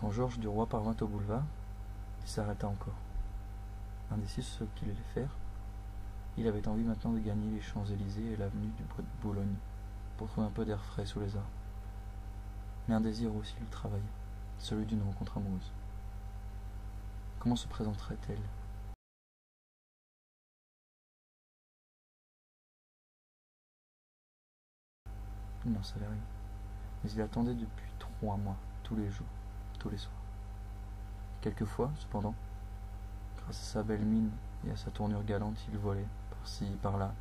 Quand Georges Duroy parvint au boulevard, il s'arrêta encore. Indécis sur ce qu'il allait faire, il avait envie maintenant de gagner les Champs-Élysées et l'avenue du Bois de Boulogne pour trouver un peu d'air frais sous les arbres. Mais un désir aussi lui travaillait, celui d'une rencontre amoureuse. Comment se présenterait-elle? Il n'en savait rien, mais il attendait depuis 3 mois, tous les jours, tous les soirs. Quelquefois, cependant, grâce à sa belle mine et à sa tournure galante, il volait, par-ci, par-là,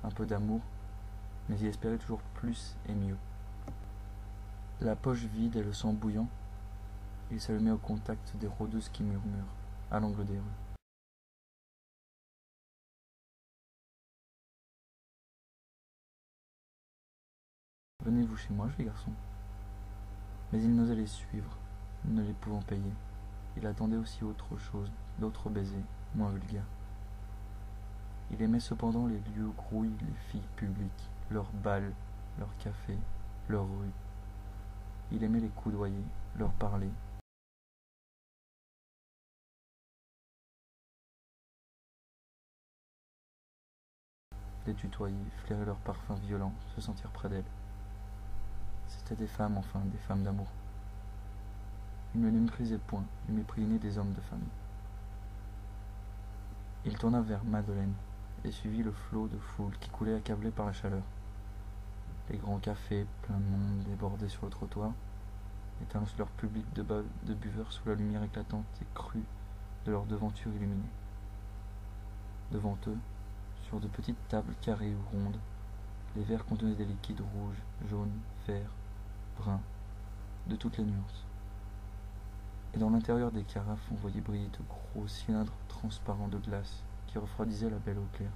un peu d'amour, mais il espérait toujours plus et mieux. La poche vide et le sang bouillant, il s'allumait au contact des rôdeuses qui murmurent, à l'angle des rues. Venez-vous chez moi, joli garçon. Mais il n'osait les suivre, ne les pouvant payer. Il attendait aussi autre chose, d'autres baisers, moins vulgaires. Il aimait cependant les lieux où grouillent les filles publiques, leurs bals, leurs cafés, leurs rues. Il aimait les coudoyer, leur parler. Les tutoyer, flairer leurs parfums violents, se sentir près d'elles. C'étaient des femmes, enfin, des femmes d'amour. Il ne les méprisait point, du mépris inné des hommes de famille. Il tourna vers Madeleine et suivit le flot de foule qui coulait accablé par la chaleur. Les grands cafés, pleins de monde, débordés sur le trottoir, étaient leur public de buveurs sous la lumière éclatante et crue de leurs devantures illuminées. Devant eux, sur de petites tables carrées ou rondes, les verres contenaient des liquides rouges, jaunes, verts, bruns, de toutes les nuances. Et dans l'intérieur des carafes, on voyait briller de gros cylindres transparents de glace qui refroidisaient la belle eau claire.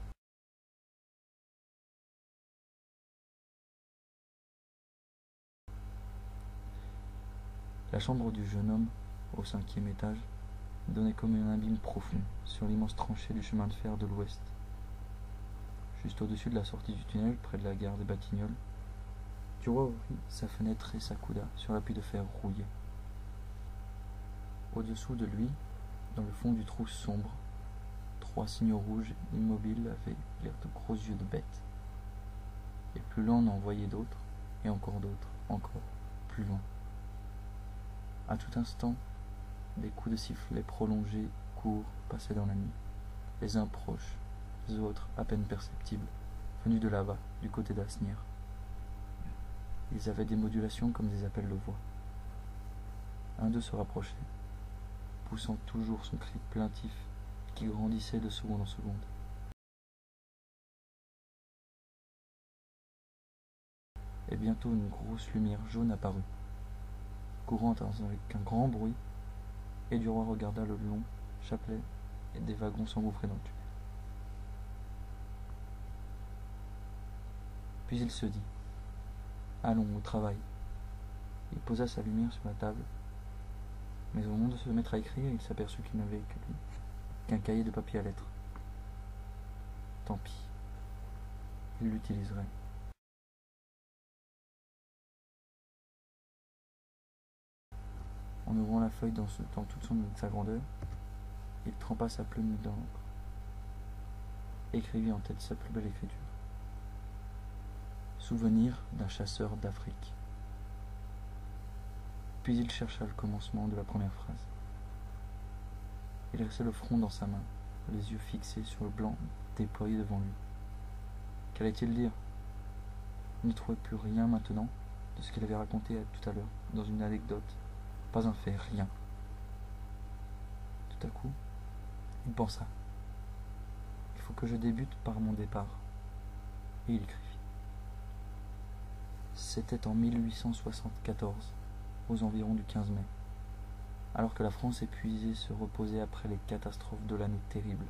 La chambre du jeune homme, au 5e étage, donnait comme un abîme profond sur l'immense tranchée du chemin de fer de l'Ouest. Juste au-dessus de la sortie du tunnel, près de la gare des Batignolles, Duroy ouvrit sa fenêtre et s'accouda sur l'appui de fer rouillé. Au-dessous de lui, dans le fond du trou sombre, 3 signaux rouges immobiles avaient l'air de gros yeux de bête. Et plus loin on en voyait d'autres, et encore d'autres, encore plus loin. À tout instant, des coups de sifflet prolongés, courts, passaient dans la nuit, les uns proches, les autres à peine perceptibles, venus de là-bas, du côté d'Asnières. Ils avaient des modulations comme des appels de voix. Un d'eux se rapprochait, poussant toujours son cri plaintif qui grandissait de seconde en seconde. Et bientôt une grosse lumière jaune apparut, courant avec un grand bruit, et Duroy regarda le long chapelet et des wagons s'engouffrer dans le tunnel. Puis il se dit « Allons, au travail ». Il posa sa lumière sur la table, mais au moment de se mettre à écrire, il s'aperçut qu'il n'avait qu'un cahier de papier à lettres. Tant pis, il l'utiliserait. En ouvrant la feuille dans toute sa grandeur, il trempa sa plume d'encre, écrivit en tête sa plus belle écriture. Souvenir d'un chasseur d'Afrique. Puis il chercha le commencement de la première phrase. Il restait le front dans sa main, les yeux fixés sur le blanc déployé devant lui. Qu'allait-il dire? Il ne trouvait plus rien maintenant de ce qu'il avait raconté tout à l'heure dans une anecdote. Pas un fait, rien. Tout à coup, il pensa. Il faut que je débute par mon départ. Et il écrivit. C'était en 1874, aux environs du 15 mai, alors que la France épuisée se reposait après les catastrophes de l'année terrible.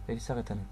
Et il s'arrêta net.